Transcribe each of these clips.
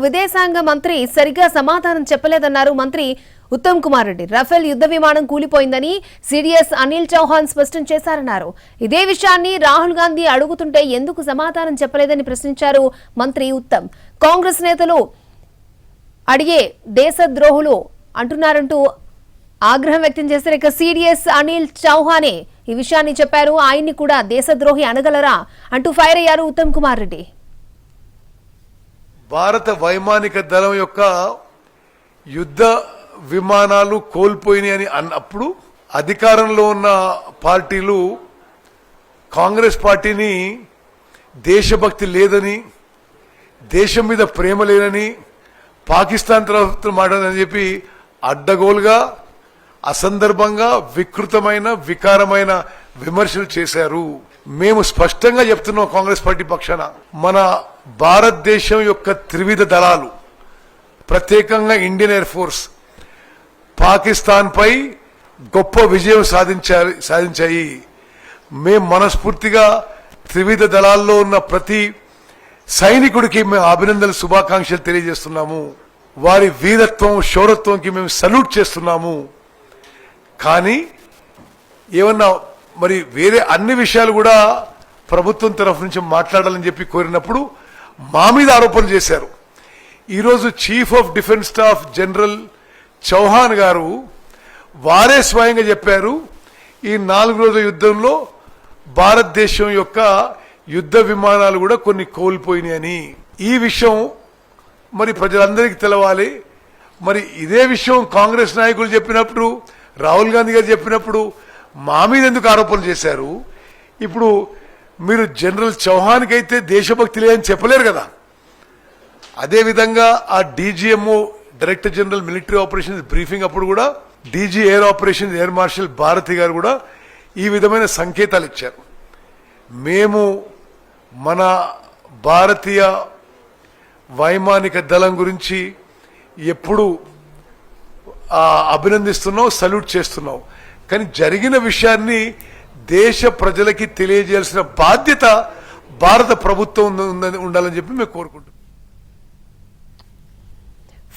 విదేశాంగ మంత్రి సరిగా సమాధానం చెప్పలేదన్నారు మంత్రి ఉత్తమ్ కుమార్ రెడ్డి. రఫేల్ యుద్ధ విమానం కూలిపోయిందని సిడిఎస్ అనిల్ చౌహాన్ స్పష్టం చేశారన్నారు. ఇదే విషయాన్ని రాహుల్ గాంధీ అడుగుతుంటే ఎందుకు సమాధానం చెప్పలేదని ప్రశ్నించారు మంత్రి ఉత్తమ్. కాంగ్రెస్ నేతలు అడిగే దేశద్రోహులు అంటున్నారంటూ ఆగ్రహం వ్యక్తం చేశారు. ఇక సిడిఎస్ అనిల్ చౌహానే ఈ విషయాన్ని చెప్పారు. ఆయన్ని కూడా దేశద్రోహి అనగలరా అంటూ ఫైర్ అయ్యారు ఉత్తమ్ కుమార్ రెడ్డి. భారత వైమానిక దళం యొక్క యుద్ధ విమానాలు కోల్పోయినాయి అని అన్నప్పుడు అధికారంలో ఉన్న పార్టీలు కాంగ్రెస్ పార్టీని దేశభక్తి లేదని, దేశం మీద ప్రేమ లేదని, పాకిస్తాన్ తరఫున మాట్లాడని చెప్పి అడ్డగోలుగా అసందర్భంగా వికృతమైన వికారమైన విమర్శలు చేశారు. మేము స్పష్టంగా చెప్తున్నాం కాంగ్రెస్ పార్టీ పక్షాన, మన భారతదేశం యొక్క త్రివిధ దళాలు ప్రత్యేకంగా ఇండియన్ ఎయిర్ ఫోర్స్ పాకిస్తాన్ పై గొప్ప విజయం సాధించాయి. మేము మనస్ఫూర్తిగా త్రివిధ దళాల్లో ఉన్న ప్రతి సైనికుడికి మేము అభినందనలు శుభాకాంక్షలు తెలియజేస్తున్నాము. వారి వీరత్వం శౌరత్వంకి మేము సల్యూట్ చేస్తున్నాము. కానీ ఏమన్నా మరి వేరే అన్ని విషయాలు కూడా ప్రభుత్వం తరఫు నుంచి మాట్లాడాలని చెప్పి కోరినప్పుడు మా మీద ఆరోపణలు చేశారు. ఈరోజు chief of defence staff general Chauhan గారు వారే స్వయంగా చెప్పారు, ఈ 4 రోజుల యుద్ధంలో భారతదేశం యొక్క యుద్ధ విమానాలు కూడా కొన్ని కోల్పోయినాయని. ఈ విషయం మరి ప్రజలందరికీ తెలవాలి. మరి ఇదే విషయం కాంగ్రెస్ నాయకులు చెప్పినప్పుడు, రాహుల్ గాంధీ గారు చెప్పినప్పుడు మా మీద ఎందుకు ఆరోపణలు చేశారు? ఇప్పుడు మీరు జనరల్ చౌహాన్కి అయితే దేశభక్తి లేదని చెప్పలేరు కదా. అదేవిధంగా ఆ DGMO director general military operations briefing అప్పుడు కూడా DG air operations air marshal Bharti గారు కూడా ఈ విధమైన సంకేతాలు ఇచ్చారు. మేము మన భారతీయ వైమానిక దళం గురించి ఎప్పుడు అభినందిస్తున్నాం, సల్యూట్ చేస్తున్నాం. కానీ జరిగిన విషయాన్ని దేశ ప్రజలకి తెలియజేయాల్సిన బాధ్యత భారత ప్రభుత్వం ఉండాలని చెప్పి మేము కోరుకుంటున్నాం.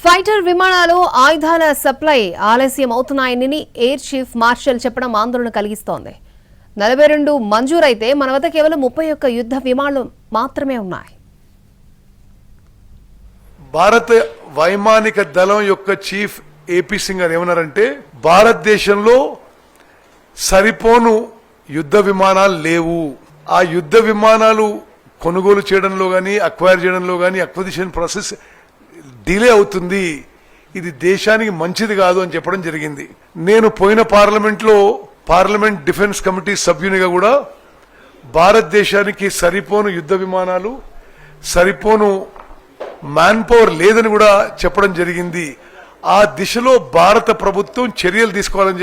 ఫైటర్ విమానాలు ఆయుధాల సప్లై ఆలస్యం అవుతున్నాయని ఎయిర్ చీఫ్ మార్షల్ చెప్పడం ఆందోళన కలిగిస్తోంది. 42 మంజూరైతే మన వద్ద కేవలం 31 యుద్ధ విమానాలు మాత్రమే ఉన్నాయి. భారత వైమానిక దళం యొక్క చీఫ్ ఏపీ సింగ్ గారు ఏమన్నారంటే, భారతదేశంలో సరిపోను యుద్ధ విమానాలు లేవు. ఆ యుద్ధ విమానాలు కొనుగోలు చేయడంలో కానీ అక్వైర్ చేయడంలో కానీ అక్విజిషన్ ప్రాసెస్ డిలే అవుతుంది. ఇది దేశానికి మంచిది కాదు అని చెప్పడం జరిగింది. నేను పోయిన పార్లమెంట్ డిఫెన్స్ కమిటీ సభ్యునిగా కూడా భారతదేశానికి సరిపోను యుద్ధ విమానాలు, సరిపోను మ్యాన్ పవర్ లేదని కూడా చెప్పడం జరిగింది. ఆ దిశలో భారత ప్రభుత్వం చర్యలు తీసుకోవాలని చెప్పి